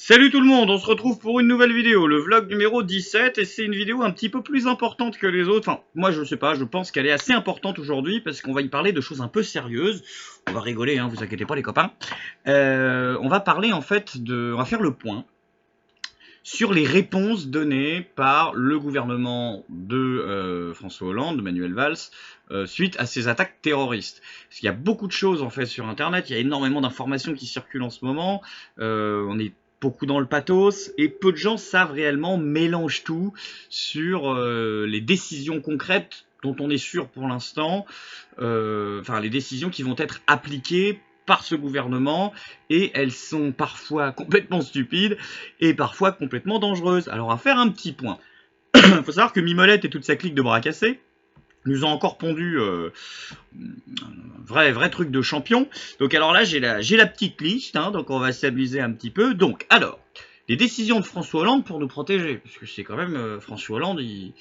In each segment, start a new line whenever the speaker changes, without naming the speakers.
Salut tout le monde, on se retrouve pour une nouvelle vidéo, le vlog numéro 17, et c'est une vidéo un petit peu plus importante que les autres. Enfin, moi je sais pas, je pense qu'elle est assez importante aujourd'hui, parce qu'on va y parler de choses un peu sérieuses. On va rigoler, hein, vous inquiétez pas les copains. On va parler en fait on va faire le point sur les réponses données par le gouvernement de François Hollande, de Manuel Valls, suite à ces attaques terroristes. Parce qu'il y a beaucoup de choses en fait sur Internet, il y a énormément d'informations qui circulent en ce moment, on est beaucoup dans le pathos, et peu de gens savent réellement, mélangent tout sur les décisions concrètes dont on est sûr pour l'instant, enfin les décisions qui vont être appliquées par ce gouvernement, et elles sont parfois complètement stupides et parfois complètement dangereuses. Alors on va faire un petit point. Il faut savoir que Mimolette et toute sa clique de bras cassés nous ont encore pondu un vrai truc de champion. Donc alors là j'ai la petite liste, hein, donc on va s'amuser un petit peu. Donc alors, les décisions de François Hollande pour nous protéger, parce que c'est quand même François Hollande, il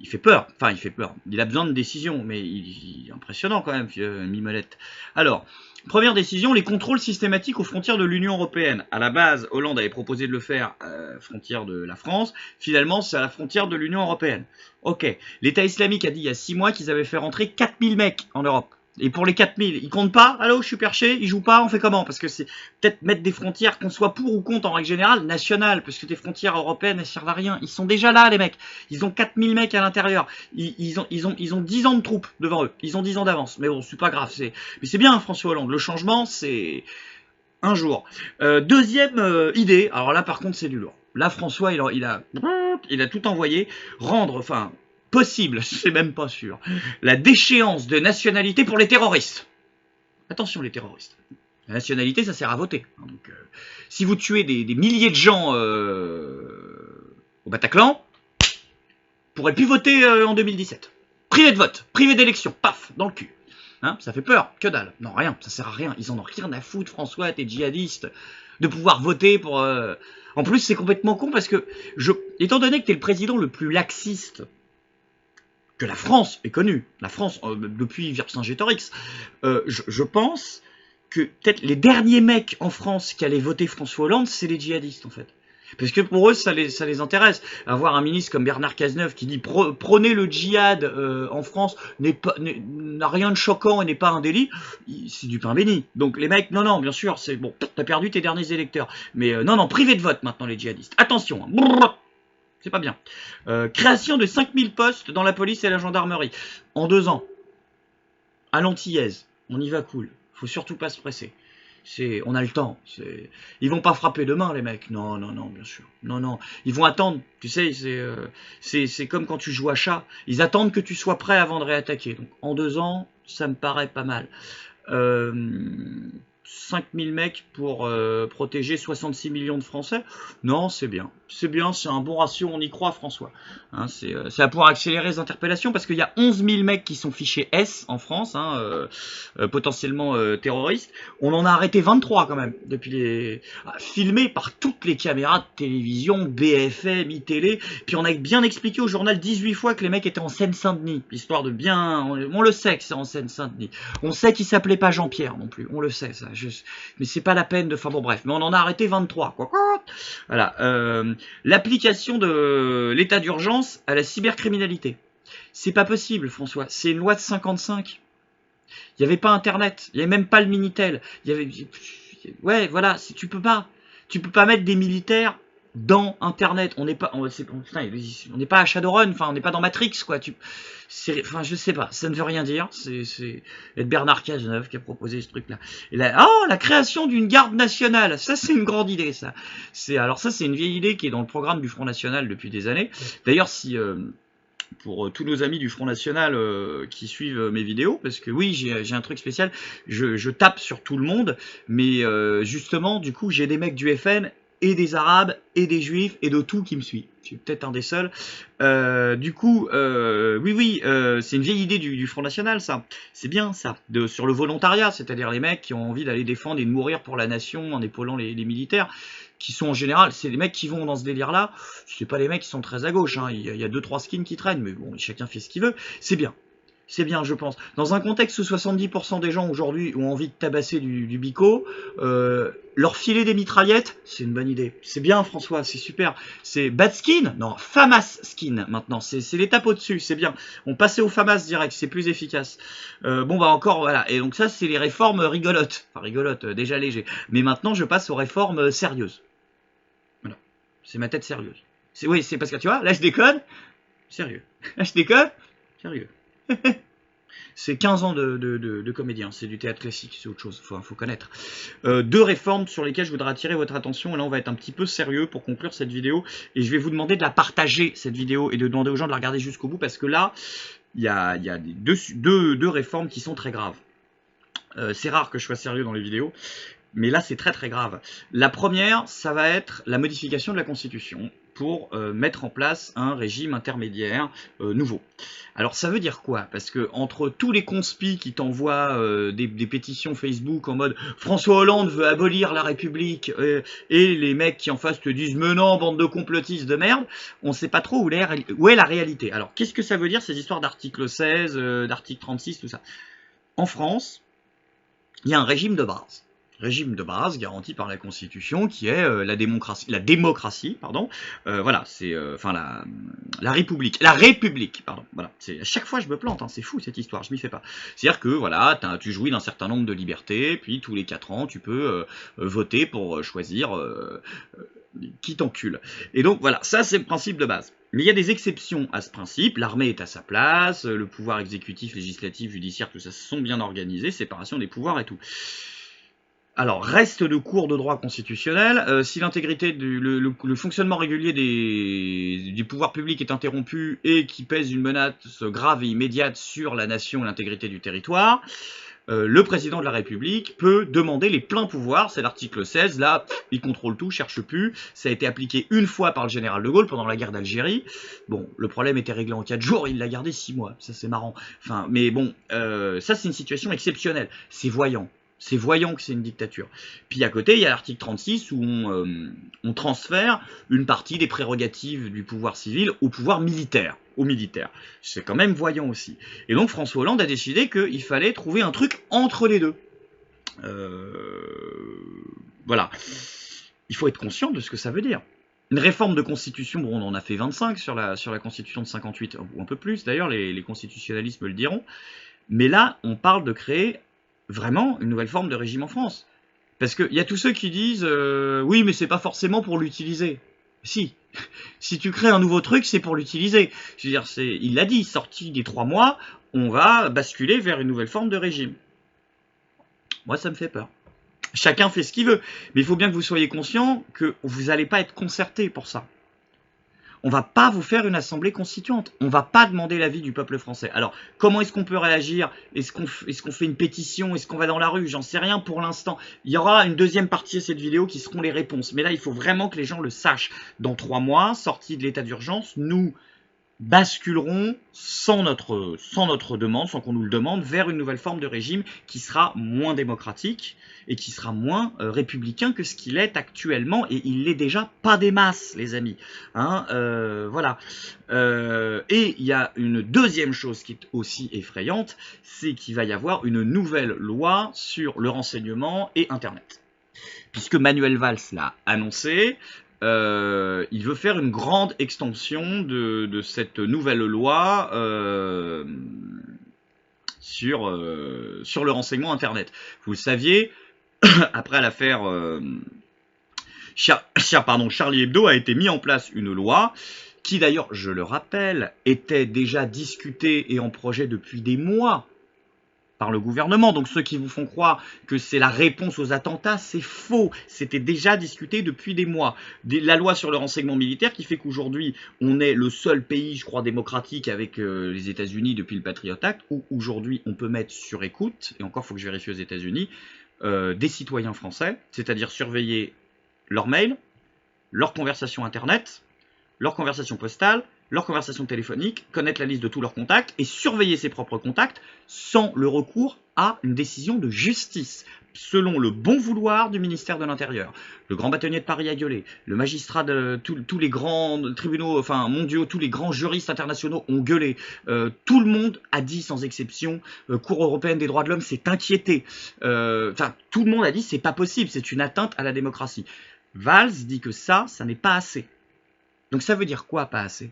fait peur, enfin il fait peur, il a besoin de décisions, mais il est impressionnant quand même, Mimolette. Alors, première décision, les contrôles systématiques aux frontières de l'Union Européenne. À la base, Hollande avait proposé de le faire à la frontière de la France, finalement c'est à la frontière de l'Union Européenne. Ok, l'État islamique a dit il y a 6 mois qu'ils avaient fait rentrer 4000 mecs en Europe. Et pour les 4000, ils comptent pas? Allô, je suis perché, ils jouent pas, on fait comment? Parce que c'est peut-être mettre des frontières, qu'on soit pour ou contre en règle générale, nationales, parce que tes frontières européennes, elles servent à rien. Ils sont déjà là, les mecs. Ils ont 4000 mecs à l'intérieur. Ils ont 10 ans de troupes devant eux. Ils ont 10 ans d'avance. Mais bon, c'est pas grave. Mais c'est bien, François Hollande. Le changement, c'est un jour. Deuxième idée, alors là, par contre, c'est du lourd. Là, François, il a tout envoyé. Enfin, possible, c'est même pas sûr, la déchéance de nationalité pour les terroristes. Attention les terroristes. La nationalité, ça sert à voter. Donc, si vous tuez des milliers de gens au Bataclan, vous pourrez plus voter en 2017. Privé de vote, privé d'élection, paf, dans le cul. Hein, ça fait peur, que dalle. Non, rien, ça sert à rien. Ils en ont rien à foutre, François, t'es djihadiste, de pouvoir voter pour... En plus, c'est complètement con parce que, étant donné que t'es le président le plus laxiste que la France est connue, la France depuis Vercingétorix, je pense que peut-être les derniers mecs en France qui allaient voter François Hollande, c'est les djihadistes en fait. Parce que pour eux, ça les intéresse. Avoir un ministre comme Bernard Cazeneuve qui dit prôner le djihad en France n'a rien de choquant et n'est pas un délit, c'est du pain béni. Donc les mecs, non, bien sûr, c'est bon, t'as perdu tes derniers électeurs. Mais non, privé de vote maintenant les djihadistes. Attention, hein. C'est pas bien. Création de 5000 postes dans la police et la gendarmerie. En 2 ans. À l'antillaise. On y va cool. Faut surtout pas se presser. On a le temps. Ils vont pas frapper demain, les mecs. Non, bien sûr. Non. Ils vont attendre. Tu sais, c'est comme quand tu joues à chat. Ils attendent que tu sois prêt avant de réattaquer. Donc, en 2 ans, ça me paraît pas mal. 5000 mecs pour protéger 66 millions de Français. Non, c'est bien. C'est bien, c'est un bon ratio, on y croit, François. Hein, ça va pouvoir accélérer les interpellations parce qu'il y a 11 000 mecs qui sont fichés S en France, hein, potentiellement terroristes. On en a arrêté 23 quand même, depuis filmés par toutes les caméras de télévision, BFM, iTélé. Puis on a bien expliqué au journal 18 fois que les mecs étaient en Seine-Saint-Denis, histoire de bien... On le sait que c'est en Seine-Saint-Denis. On sait qu'il s'appelait pas Jean-Pierre non plus, on le sait ça. Mais c'est pas la peine de... Enfin bon bref, mais on en a arrêté 23, quoi. Voilà. L'application de l'état d'urgence à la cybercriminalité. C'est pas possible, François. C'est une loi de 55. Il n'y avait pas Internet. Il n'y avait même pas le Minitel. Ouais, voilà. Tu peux pas mettre des militaires dans Internet. On n'est pas à Shadowrun. Enfin, on n'est pas dans Matrix, quoi. Enfin, je sais pas. Ça ne veut rien dire. C'est Bernard Cazeneuve qui a proposé ce truc-là. Et la création d'une garde nationale. Ça, c'est une grande idée, ça. Alors ça, c'est une vieille idée qui est dans le programme du Front National depuis des années. D'ailleurs, si... pour tous nos amis du Front National qui suivent mes vidéos, parce que oui, j'ai un truc spécial, je tape sur tout le monde, mais justement, du coup, j'ai des mecs du FN, et des Arabes, et des Juifs, et de tout qui me suit. Je suis peut-être un des seuls. Du coup, oui, c'est une vieille idée du Front National, ça. C'est bien, ça. Sur le volontariat, c'est-à-dire les mecs qui ont envie d'aller défendre et de mourir pour la nation en épaulant les militaires, qui sont en général, c'est les mecs qui vont dans ce délire-là. C'est pas les mecs qui sont très à gauche, hein. Il y a 2-3 skins qui traînent, mais bon, chacun fait ce qu'il veut. C'est bien. c'est bien, je pense. Dans un contexte où 70% des gens aujourd'hui ont envie de tabasser du bico, leur filer des mitraillettes, c'est une bonne idée. C'est bien, François, c'est super. C'est bad skin? Non, FAMAS skin maintenant. C'est l'étape au-dessus, c'est bien. On passait au FAMAS direct, c'est plus efficace. Bon, bah encore, voilà. Et donc ça, c'est les réformes rigolotes. Enfin, rigolotes, déjà léger. Mais maintenant, je passe aux réformes sérieuses. Voilà. C'est ma tête sérieuse. Oui, c'est parce que tu vois, là, je déconne. Sérieux. Là, je déconne. Sérieux. C'est 15 ans de comédien, c'est du théâtre classique, c'est autre chose, faut connaître. Deux réformes sur lesquelles je voudrais attirer votre attention, et là on va être un petit peu sérieux pour conclure cette vidéo, et je vais vous demander de la partager, cette vidéo, et de demander aux gens de la regarder jusqu'au bout, parce que là, il y a deux réformes qui sont très graves. C'est rare que je sois sérieux dans les vidéos, mais là c'est très très grave. La première, ça va être la modification de la Constitution pour mettre en place un régime intermédiaire nouveau. Alors ça veut dire quoi? Parce que entre tous les conspis qui t'envoient des pétitions Facebook en mode François Hollande veut abolir la République et les mecs qui en face te disent mais non, bande de complotistes de merde, on sait pas trop où est la réalité. Alors qu'est-ce que ça veut dire ces histoires d'article 16, d'article 36, tout ça? En France, il y a un régime de base garanti par la Constitution qui est la démocratie, pardon. Voilà, c'est enfin la République, pardon. Voilà, c'est à chaque fois je me plante, hein, c'est fou cette histoire, je m'y fais pas. C'est-à-dire que voilà, tu jouis d'un certain nombre de libertés, puis tous les 4 ans tu peux voter pour choisir qui t'encule. Et donc voilà, ça c'est le principe de base. Mais il y a des exceptions à ce principe, l'armée est à sa place, le pouvoir exécutif, législatif, judiciaire, tout ça sont bien organisés, séparation des pouvoirs et tout. Alors, reste le cours de droit constitutionnel, si l'intégrité le fonctionnement régulier des pouvoirs publics est interrompu et qui pèse une menace grave et immédiate sur la nation et l'intégrité du territoire, le président de la République peut demander les pleins pouvoirs, c'est l'article 16, là, il contrôle tout, cherche plus, ça a été appliqué une fois par le général de Gaulle pendant la guerre d'Algérie, bon, le problème était réglé en 4 jours, il l'a gardé 6 mois, ça c'est marrant, enfin, mais bon, ça c'est une situation exceptionnelle, c'est voyant que c'est une dictature. Puis à côté, il y a l'article 36 où on transfère une partie des prérogatives du pouvoir civil au pouvoir militaire, aux militaires. C'est quand même voyant aussi. Et donc François Hollande a décidé qu'il fallait trouver un truc entre les deux. Voilà. Il faut être conscient de ce que ça veut dire. Une réforme de constitution, bon, on en a fait 25 sur la constitution de 58, ou un peu plus d'ailleurs, les constitutionnalistes me le diront. Mais là, on parle de créer vraiment une nouvelle forme de régime en France. Parce qu'il y a tous ceux qui disent oui, mais c'est pas forcément pour l'utiliser. Si. Si tu crées un nouveau truc, c'est pour l'utiliser. Je veux dire, il l'a dit, sorti des 3 mois, on va basculer vers une nouvelle forme de régime. Moi, ça me fait peur. Chacun fait ce qu'il veut. Mais il faut bien que vous soyez conscient que vous n'allez pas être concerté pour ça. On va pas vous faire une assemblée constituante. On va pas demander l'avis du peuple français. Alors, comment est-ce qu'on peut réagir? Est-ce qu'on fait une pétition? Est-ce qu'on va dans la rue? J'en sais rien pour l'instant. Il y aura une deuxième partie de cette vidéo qui seront les réponses. Mais là, il faut vraiment que les gens le sachent. Dans 3 mois, sortis de l'état d'urgence, nous basculerons sans notre demande, sans qu'on nous le demande, vers une nouvelle forme de régime qui sera moins démocratique et qui sera moins républicain que ce qu'il est actuellement, et il l'est déjà pas des masses, les amis. Hein, voilà. Et il y a une deuxième chose qui est aussi effrayante, c'est qu'il va y avoir une nouvelle loi sur le renseignement et Internet. Puisque Manuel Valls l'a annoncé, il veut faire une grande extension de cette nouvelle loi sur le renseignement Internet. Vous le saviez, après l'affaire Charlie Hebdo a été mis en place une loi qui d'ailleurs, je le rappelle, était déjà discutée et en projet depuis des mois par le gouvernement. Donc ceux qui vous font croire que c'est la réponse aux attentats, c'est faux. C'était déjà discuté depuis des mois. La loi sur le renseignement militaire qui fait qu'aujourd'hui, on est le seul pays, je crois, démocratique avec les États-Unis depuis le Patriot Act, où aujourd'hui on peut mettre sur écoute, et encore il faut que je vérifie aux États-Unis, des citoyens français, c'est-à-dire surveiller leurs mails, leurs conversations Internet, leurs conversations postales, leurs conversations téléphoniques, connaître la liste de tous leurs contacts et surveiller ses propres contacts sans le recours à une décision de justice, selon le bon vouloir du ministère de l'Intérieur. Le grand bâtonnier de Paris a gueulé, le magistrat de tous les grands tribunaux mondiaux, tous les grands juristes internationaux ont gueulé, tout le monde a dit sans exception, Cour européenne des droits de l'homme s'est inquiété, tout le monde a dit c'est pas possible, c'est une atteinte à la démocratie. Valls dit que ça n'est pas assez. Donc ça veut dire quoi, pas assez?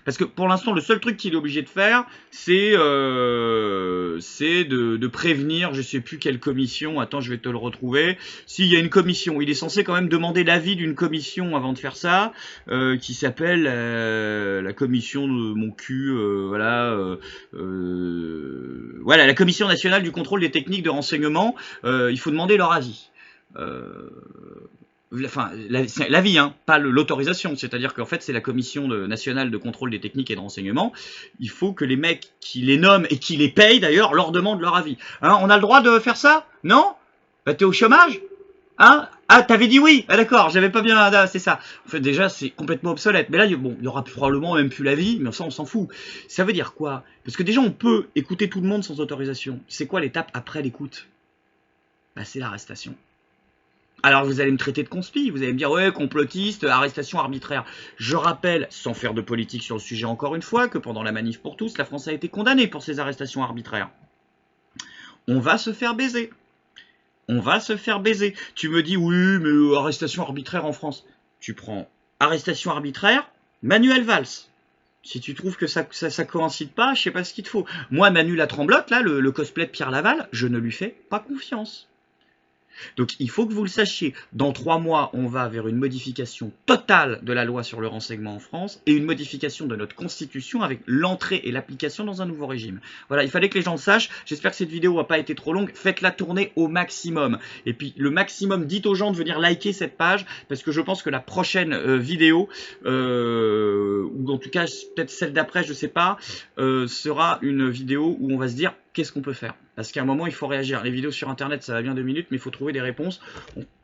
Parce que pour l'instant, le seul truc qu'il est obligé de faire, c'est de prévenir, je sais plus quelle commission, attends, je vais te le retrouver. S'il y a une commission, il est censé quand même demander l'avis d'une commission avant de faire ça, qui s'appelle la commission de mon cul, voilà, la commission nationale du contrôle des techniques de renseignement. Il faut demander leur avis. L'avis, hein, pas l'autorisation, c'est-à-dire qu'en fait c'est la commission nationale de contrôle des techniques et de renseignement, il faut que les mecs qui les nomment et qui les payent d'ailleurs leur demandent leur avis. Hein, on a le droit de faire ça? Non? Bah t'es au chômage? Hein? Ah, t'avais dit oui? Ah d'accord, j'avais pas bien... Ah, c'est ça. En fait déjà c'est complètement obsolète, mais là bon, il y aura probablement même plus l'avis, mais ça on s'en fout. Ça veut dire quoi? Parce que déjà on peut écouter tout le monde sans autorisation. C'est quoi l'étape après l'écoute? Bah c'est l'arrestation. Alors vous allez me traiter de conspi, vous allez me dire ouais, complotiste, arrestation arbitraire. Je rappelle, sans faire de politique sur le sujet encore une fois, que pendant la manif pour tous, la France a été condamnée pour ces arrestations arbitraires. On va se faire baiser. On va se faire baiser. Tu me dis oui, mais arrestation arbitraire en France. Tu prends arrestation arbitraire, Manuel Valls. Si tu trouves que ça coïncide pas, je sais pas ce qu'il te faut. Moi, Manu la Tremblote, là, le cosplay de Pierre Laval, je ne lui fais pas confiance. Donc il faut que vous le sachiez, dans 3 mois, on va vers une modification totale de la loi sur le renseignement en France et une modification de notre constitution avec l'entrée et l'application dans un nouveau régime. Voilà, il fallait que les gens le sachent, j'espère que cette vidéo n'a pas été trop longue, faites-la tourner au maximum. Et puis le maximum, dites aux gens de venir liker cette page, parce que je pense que la prochaine vidéo, ou en tout cas peut-être celle d'après, je sais pas, sera une vidéo où on va se dire qu'est-ce qu'on peut faire. Parce qu'à un moment, il faut réagir. Les vidéos sur Internet, ça va bien 2 minutes, mais il faut trouver des réponses.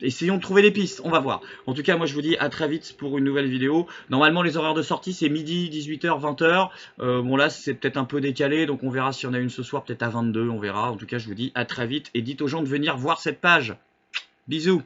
Essayons de trouver des pistes, on va voir. En tout cas, moi, je vous dis à très vite pour une nouvelle vidéo. Normalement, les horaires de sortie, c'est midi, 18h, 20h. Bon, là, c'est peut-être un peu décalé, donc on verra si on a une ce soir, peut-être à 22, on verra. En tout cas, je vous dis à très vite, et dites aux gens de venir voir cette page. Bisous.